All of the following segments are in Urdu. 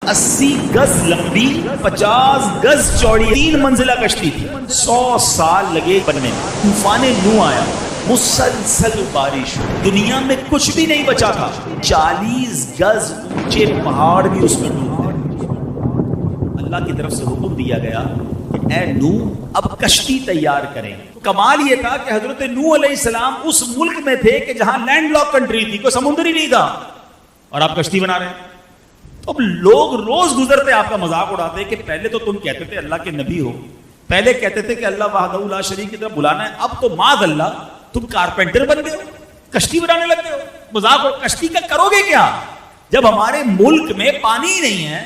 80 گز لمبی 50 گز چوڑی 3 منزلہ کشتی تھی. 100 سال لگے بننے میں. طوفان نوح آیا, مسلسل بارش, دنیا میں کچھ بھی نہیں بچا تھا. 40 گز اونچے پہاڑ بھی اس میں ڈوب گئے. اللہ کی طرف سے حکم دیا گیا کہ اے نوح اب کشتی تیار کریں. کمال یہ تھا کہ حضرت نوح علیہ السلام اس ملک میں تھے کہ جہاں لینڈ لاک کنٹری تھی, کوئی سمندر ہی نہیں تھا, اور آپ کشتی بنا رہے ہیں. تو اب لوگ روز گزرتے آپ کا مذاق اڑاتے کہ پہلے تو تم کہتے تھے اللہ کے نبی ہو, پہلے کہتے تھے کہ اللہ وحدہ لا شریک کی طرف بلانا ہے, اب تو معاذ اللہ تم کارپینٹر بن گئے ہو, کشتی بنانے لگ گئے ہو. مذاق ہو, کشتی کا کرو گے کیا جب ہمارے ملک میں پانی ہی نہیں ہے؟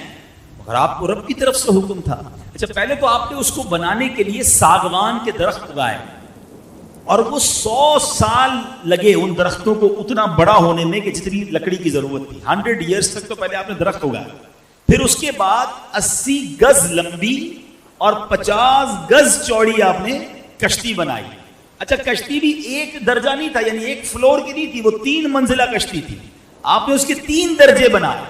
مگر آپ کو رب کی طرف سے حکم تھا. اچھا, پہلے تو آپ نے اس کو بنانے کے لیے ساگوان کے درخت اگائے, اور وہ 100 سال لگے ان درختوں کو اتنا بڑا ہونے میں کہ جتنی لکڑی کی ضرورت تھی. 100 ایئرس تک تو پہلے آپ نے درخت اگایا. پھر اس کے بعد 80 گز لمبی اور 50 گز چوڑی آپ نے کشتی بنائی. اچھا, کشتی بھی ایک درجہ نہیں تھا, یعنی ایک فلور کی نہیں تھی, وہ 3 منزلہ کشتی تھی. آپ نے اس کے 3 درجے بنائے,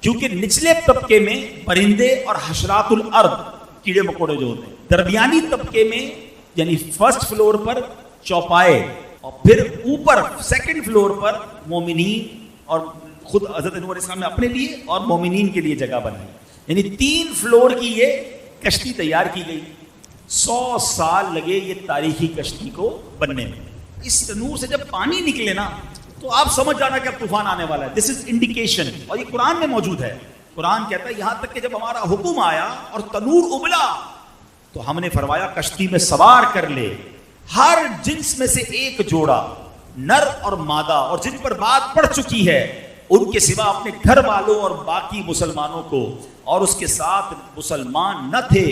کیونکہ نچلے طبقے میں پرندے اور حشرات الارض کیڑے مکوڑے جو ہوتے ہیں, درمیانی طبقے میں یعنی فرسٹ فلور پر چوپائے, اور پھر اوپر سیکنڈ فلور پر مومنین, اور خود حضرت نوح علیہ السلام نے اپنے لیے اور مومنین کے لیے جگہ بنائی. یعنی 3 فلور کی یہ کشتی تیار کی گئی. 100 سال لگے یہ تاریخی کشتی کو بننے میں. اس تنور سے جب پانی نکلے نا تو آپ سمجھ جانا کہ اب طوفان آنے والا ہے. دس از انڈیکیشن, اور یہ قرآن میں موجود ہے. قرآن کہتا ہے یہاں تک کہ جب ہمارا حکم آیا اور تنور ابلا تو ہم نے فرمایا کشتی میں سوار کر لے ہر جنس میں سے ایک جوڑا, نر اور مادہ, اور جن پر بات پڑ چکی ہے ان کے سوا اپنے گھر والوں اور باقی مسلمانوں کو. اور اس کے ساتھ مسلمان نہ تھے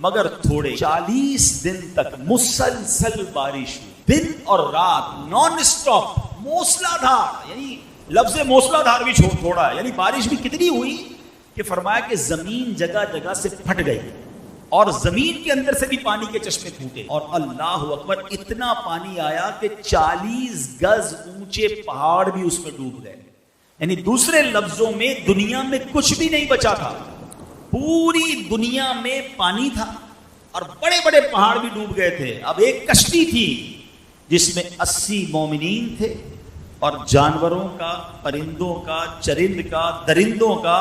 مگر تھوڑے. 40 دن تک مسلسل بارش ہوئی, دن اور رات نان اسٹاپ, موسلا دھار. یعنی لفظ موسلا دھار بھی چھوڑا ہے, یعنی بارش بھی کتنی ہوئی کہ فرمایا کہ زمین جگہ جگہ سے پھٹ گئی, اور زمین کے اندر سے بھی پانی کے چشمے پھوٹے. اور اللہ اکبر, اتنا پانی آیا کہ 40 گز اونچے پہاڑ بھی اس میں ڈوب گئے. یعنی دوسرے لفظوں میں دنیا میں کچھ بھی نہیں بچا تھا, پوری دنیا میں پانی تھا اور بڑے بڑے پہاڑ بھی ڈوب گئے تھے. اب ایک کشتی تھی جس میں 80 مومنین تھے, اور جانوروں کا, پرندوں کا, چرند کا, درندوں کا,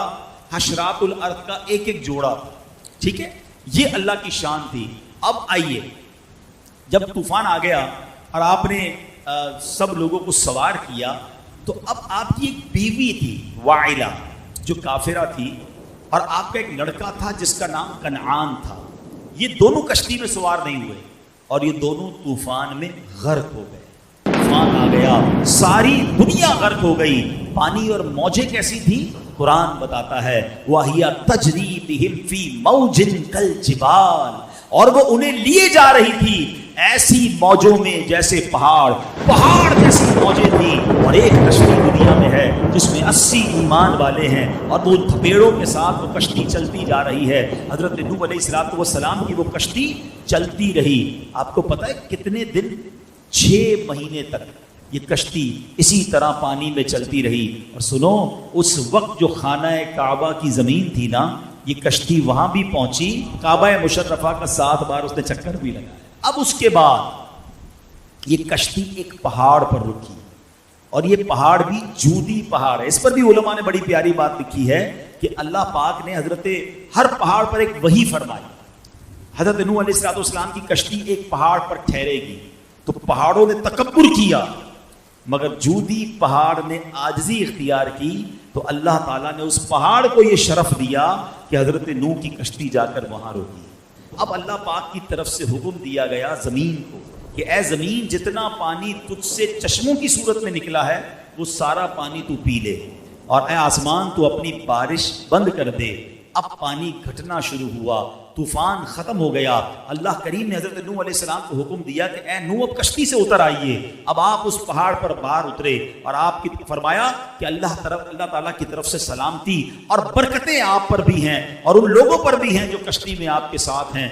حشرات الارض کا ایک ایک جوڑا تھا. ٹھیک ہے, یہ اللہ کی شان تھی. اب آئیے, جب طوفان آ گیا اور آپ نے سب لوگوں کو سوار کیا, تو اب آپ کی ایک بیوی تھی وائلہ جو کافرہ تھی, اور آپ کا ایک لڑکا تھا جس کا نام کنعان تھا. یہ دونوں کشتی میں سوار نہیں ہوئے, اور یہ دونوں طوفان میں غرق ہو گئے. طوفان آ گیا, ساری دنیا غرق ہو گئی. پانی اور موجیں کیسی تھی قرآن بتاتا ہے, وَهِيَ تَجْرِي بِهِمْ فِي مَوْجٍ كَالْجِبَالِ, اور وہ انہیں لیے جا رہی تھی ایسی موجوں میں جیسے پہاڑ جیسی موجیں تھیں. اور ایک کشتی دنیا میں ہے جس میں 80 ایمان والے ہیں, اور وہ تھپیڑوں کے ساتھ وہ کشتی چلتی جا رہی ہے. حضرت نوح علیہ السلام کی وہ کشتی چلتی رہی. آپ کو پتہ ہے کتنے دن؟ 6 مہینے تک یہ کشتی اسی طرح پانی میں چلتی رہی. اور سنو, اس وقت جو خانہ کعبہ کی زمین تھی نا, یہ کشتی وہاں بھی پہنچی, کعبہ مشرفہ کا 7 بار اس نے چکر بھی لگایا. اب اس کے بعد یہ کشتی ایک پہاڑ پر رکی, اور یہ پہاڑ بھی جودی پہاڑ ہے. اس پر بھی علماء نے بڑی پیاری بات لکھی ہے کہ اللہ پاک نے حضرت ہر پہاڑ پر ایک وحی فرمائی. حضرت نوح علیہ السلام کی کشتی ایک پہاڑ پر ٹھہرے گی, تو پہاڑوں نے تکبر کیا, مگر جودی پہاڑ نے عاجزی اختیار کی, تو اللہ تعالیٰ نے اس پہاڑ کو یہ شرف دیا کہ حضرت نوح کی کشتی جا کر وہاں روکی. اب اللہ پاک کی طرف سے حکم دیا گیا زمین کو کہ اے زمین, جتنا پانی تجھ سے چشموں کی صورت میں نکلا ہے وہ سارا پانی تو پی لے, اور اے آسمان تو اپنی بارش بند کر دے. اب پانی گھٹنا شروع ہوا, طوفان ختم ہو گیا. اللہ کریم نے حضرت نوح علیہ السلام کو حکم دیا کہ اے نوح, اب کشتی سے اتر آئیے. اب آپ اس پہاڑ پر باہر اترے, اور آپ کی فرمایا کہ اللہ تعالیٰ کی طرف سے سلامتی اور برکتیں آپ پر بھی ہیں, اور ان لوگوں پر بھی ہیں جو کشتی میں آپ کے ساتھ ہیں.